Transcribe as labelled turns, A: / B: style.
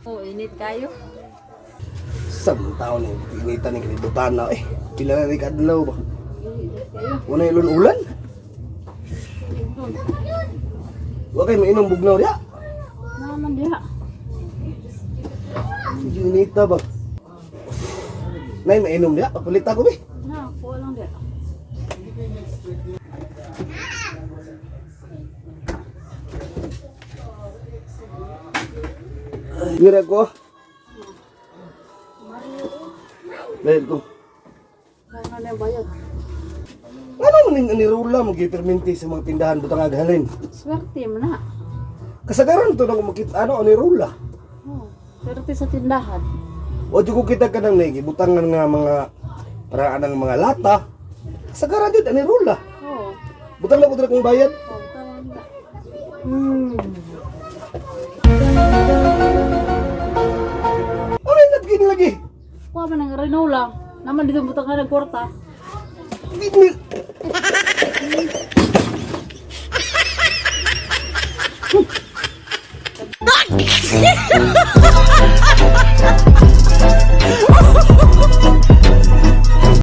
A: Oh, init kayo.
B: Sabong taon eh, initan ng kalibutan na eh. Pila na rin kadlaw ba?
A: Init kayo.
B: Wala ilon ulan? Huwag kayo mainom bugnaw diya.
A: Naman diha.
B: Medyo inita ba? Nay, mainom diya. Papalit ako eh.
A: Na, kuha lang diha.
B: Gira ko. Dahil ko.
A: Kaya na bayad.
B: Ano man yung anirula mo giperminti sa mga tindahan butang aghalin?
A: Swerte mo na.
B: Kasagaran to nang makita ano anirula.
A: Oh, swerte sa tindahan.
B: O di ko kita ka nang butangan nga mga paraan ng mga lata. Kasagaran yun anirula.
A: Oh,
B: Butang na ko dira kong bayad.
A: oh, tama na.
B: Ano yung napgin lagi?
A: Kuha man ng Renola. Naman dito butang ka ng kwarta.
B: Hindi